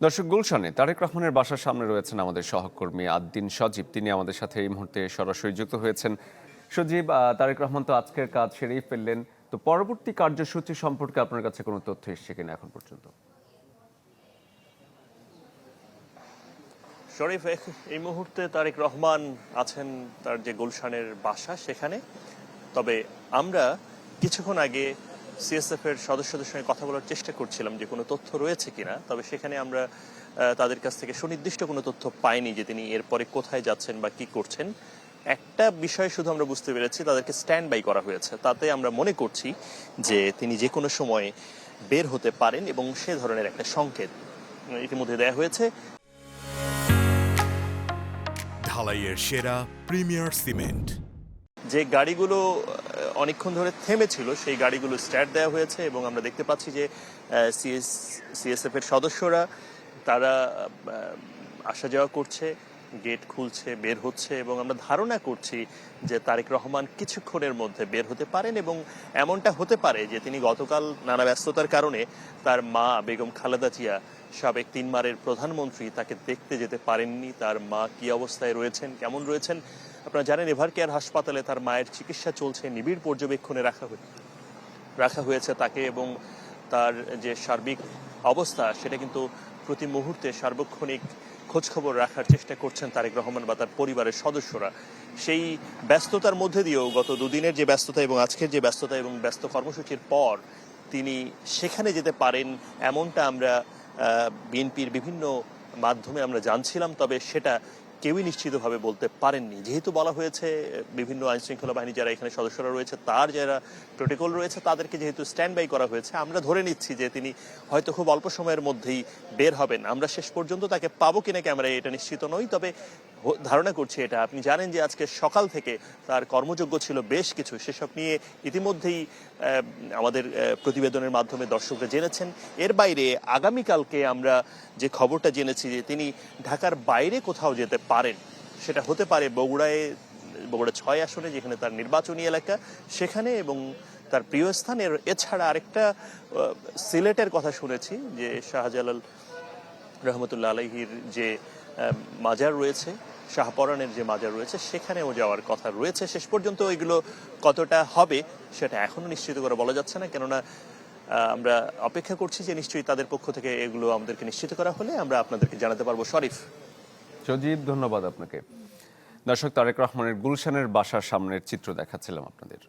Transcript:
দর্শক, গুলশানে তারেক রহমানের বাসার সামনে রয়েছেন আমাদের সহকর্মী আদ্দিন সজীব। তিনি আমাদের সাথে এই মুহূর্তে সরাসরি যুক্ত হয়েছেন। সজীব, তারেক রহমান তো আজকের কাজ সেরেই ফেললেন, তো পরবর্তী কার্যসূচি সম্পর্কে আপনার কাছে কোনো তথ্য এসেছে কিনা এখন পর্যন্ত? শরীফ, এই মুহূর্তে তারেক রহমান আছেন তার যে গুলশানের বাসা সেখানে। তবে আমরা কিছুক্ষণ আগে সিএসএফ এর সদস্যদের সঙ্গে কথা বলার চেষ্টা করছিলাম যে কোনো তথ্য রয়েছে কিনা। তবে সেখানে আমরা তাদের কাছ থেকে সুনির্দিষ্ট কোনো তথ্য পাইনি যে তিনি এরপরে কোথায় যাচ্ছেন বা কি করছেন। একটা বিষয় শুধু আমরা বুঝতে পেরেছি, তাদেরকে স্ট্যান্ড বাই করা হয়েছে। তাতে আমরা মনে করছি যে তিনি যে কোনো সময় বের হতে পারেন এবং সে ধরনের একটা সংকেত ইতিমধ্যে দেয়া হয়েছে। ঢালাইয়ের সেরা প্রিমিয়ার সিমেন্ট। যে গাড়িগুলো অনেকক্ষণ ধরে থেমেছিল সেই গাড়িগুলো স্টার্ট দেওয়া হয়েছে এবং আমরা দেখতে পাচ্ছি যে সিএসএফ এর সদস্যরা তারা আসা যাওয়া করছে, গেট খুলছে, বের হচ্ছে এবং আমরা ধারণা করছি যে তারেক রহমান কিছুক্ষণের মধ্যে বের হতে পারেন এবং এমনটা হতে পারে যে তিনি গতকাল নানা ব্যস্ততার কারণে তার মা বেগম খালেদা জিয়া, সাবেক 3 বারের প্রধানমন্ত্রী, তাকে দেখতে যেতে পারেননি। তার মা কি অবস্থায় রয়েছেন, কেমন রয়েছেন আপনারা জানেন। এভার কেয়ার হাসপাতালে তার মায়ের চিকিৎসা চলছে, নিবিড় পর্যবেক্ষণে রাখা হয়েছে তাকে এবং তার যে সার্বিক অবস্থা সেটা কিন্তু প্রতি মুহূর্তে সার্বক্ষণিক খোঁজখবর রাখার চেষ্টা করছেন তারেক রহমান বা তার পরিবারের সদস্যরা। সেই ব্যস্ততার মধ্যে দিয়েও গত দুদিনের যে ব্যস্ততা এবং আজকের যে ব্যস্ততা এবং ব্যস্ত কর্মসূচির পর তিনি সেখানে যেতে পারেন এমনটা আমরা বিএনপির বিভিন্ন মাধ্যমে আমরা জানছিলাম। তবে সেটা কেউই নিশ্চিতভাবে বলতে পারেননি, যেহেতু বলা হয়েছে বিভিন্ন আইনশৃঙ্খলা বাহিনী যারা এখানে সদস্যরা রয়েছে, তার যারা প্রোটোকল রয়েছে তাদেরকে যেহেতু স্ট্যান্ড বাই করা হয়েছে, আমরা ধরে নিচ্ছি যে তিনি হয়তো খুব অল্প সময়ের মধ্যেই বের হবেন। আমরা শেষ পর্যন্ত তাকে পাবো কিনা ক্যামেরায় এটা নিশ্চিত নই, তবে ধারণা করছি এটা। আপনি জানেন যে আজকে সকাল থেকে তার কর্মযোগ্য ছিল বেশ কিছু, সেসব নিয়ে ইতিমধ্যেই আমাদের প্রতিবেদনের মাধ্যমে দর্শকরা জেনেছেন। এর বাইরে আগামীকালকে আমরা যে খবরটা জেনেছি যে তিনি ঢাকার বাইরে কোথাও যেতে পারেন। সেটা হতে পারে বগুড়া 6 আসনে, যেখানে তার নির্বাচনী এলাকা, সেখানে এবং তার প্রিয় স্থান। এছাড়া আরেকটা সিলেটের কথা শুনেছি যে শাহজালাল রহমতুল্লাহ আলাইহির যে মাজার রয়েছে, শাহপরানের যে মাজার রয়েছে, সেখানেও যাওয়ার কথা রয়েছে। শেষ পর্যন্ত এগুলো কতটা হবে সেটা এখনো নিশ্চিত করে বলা যাচ্ছে না, কেননা আমরা অপেক্ষা করছি যে নিশ্চয়ই তাদের পক্ষ থেকে এগুলো আমাদেরকে নিশ্চিত করা হলে আমরা আপনাদেরকে জানাতে পারবো। শরীফ, সজীব, ধন্যবাদ আপনাকে। দর্শক, তারেক রহমানের গুলশানের বাসার সামনের চিত্র দেখাচ্ছিলাম আপনাদের।